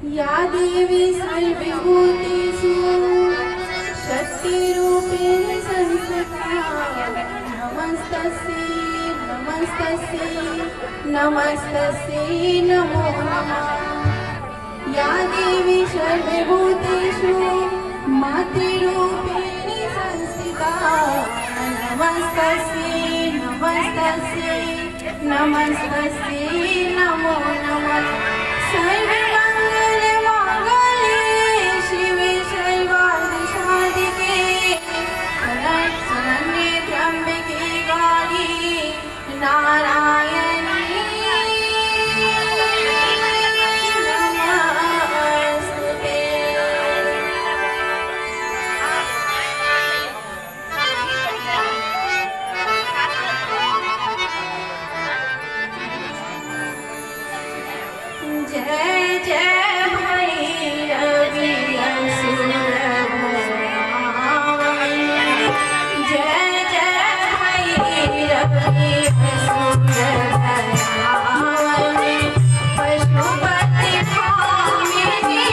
या देवी सर्वभूतेषु शक्तिरूपेण संस्थिता नमस्तस्यै नमस्तस्यै नमस्तस्यै नमो नमः। या देवी सर्वभूतेषु मातृरूपेण संस्थिता नमस्तस्यै नमस्तस्यै नमस्तस्यै नमो नमः। सर्वमङ्गलमाङ्गल्ये शिवे सर्वार्थसाधिके शरण्ये त्र्यम्बके गौरी नारायणी नमोस्तुते। जय जय भैरवी असुर भयावनी, जय जय भैरवी असुर भयावनी, पशुपति भामिनी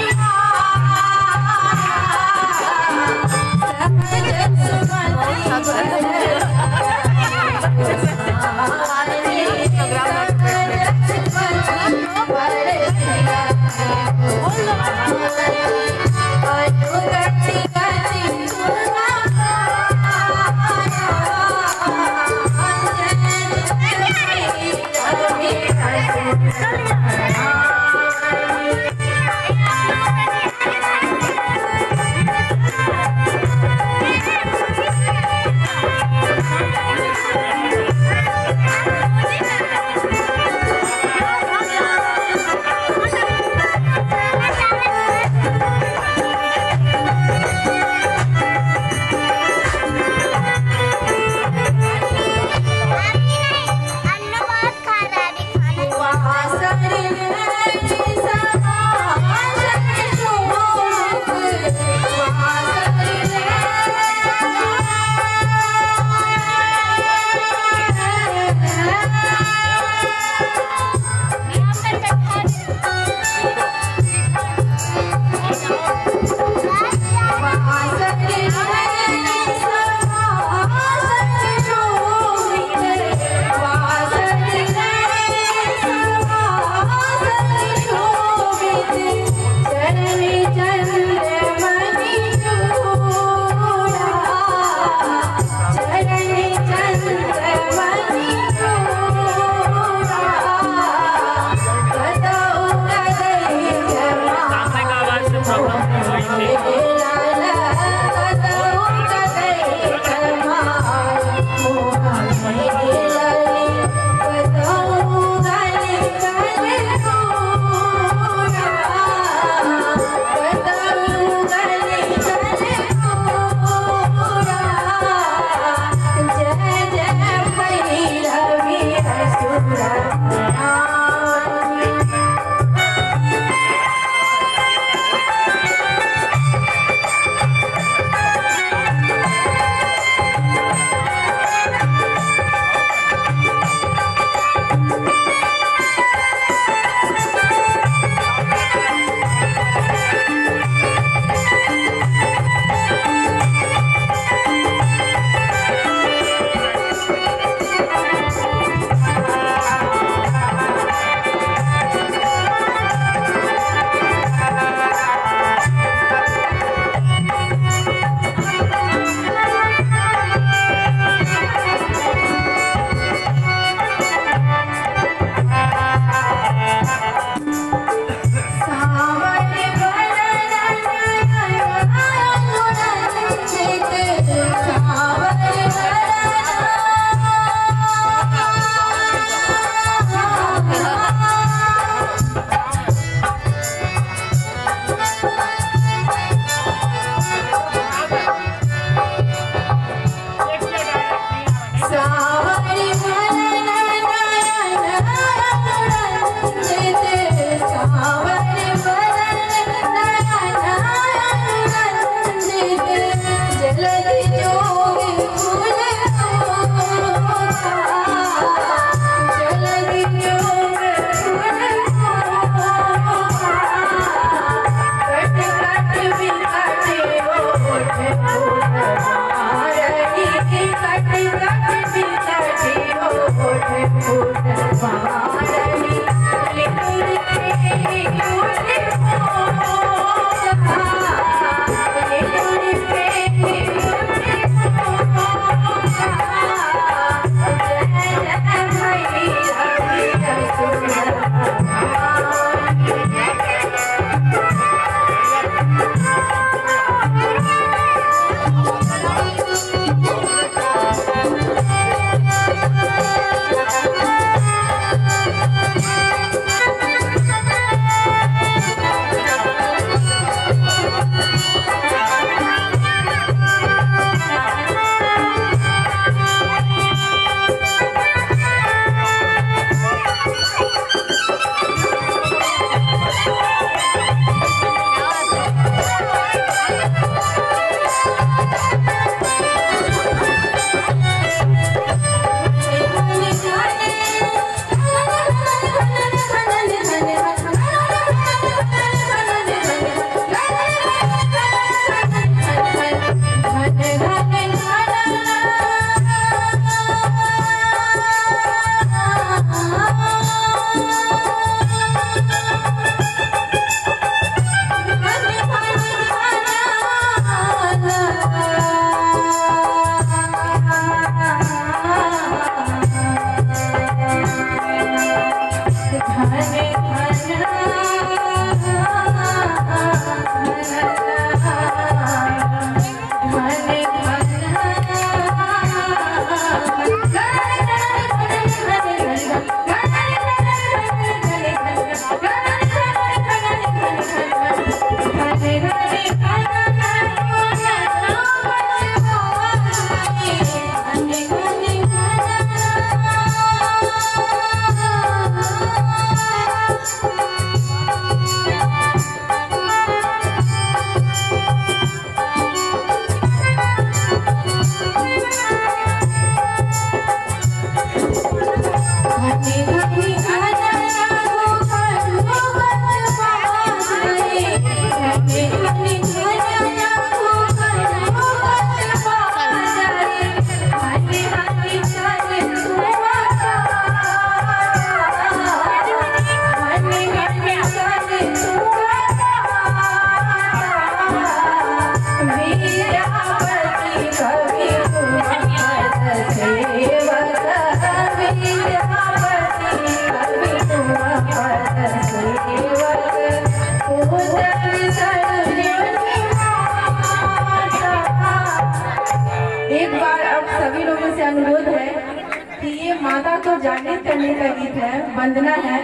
तो जागृत करने का गीत है, वंदना है।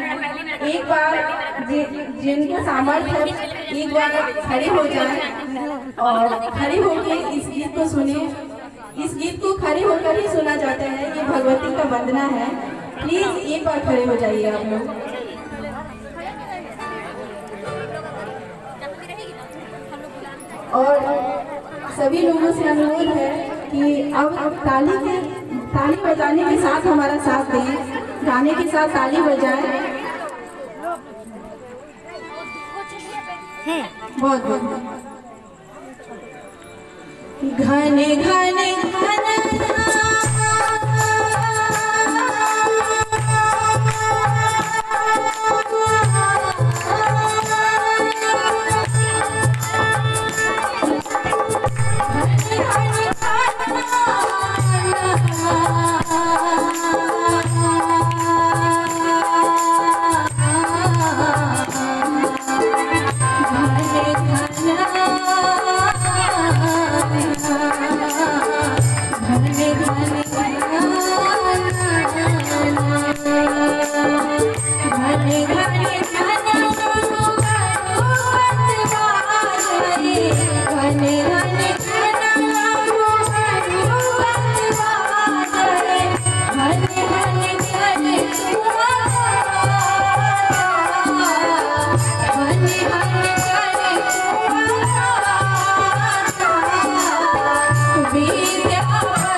एक बार जिनका सामर्थ्य है एक बार खड़े हो जाए और खड़े होकर इस गीत को सुने। इस गीत को खड़े होकर ही सुना जाता है, ये भगवती का वंदना है। प्लीज एक बार खड़े हो जाइए आप लोग। और सभी लोगों से अनुरोध है कि अब ताली बजाने के साथ हमारा साथ दें, गाने के साथ ताली बजाएं। बहुत बहुत घने घने विद्यापति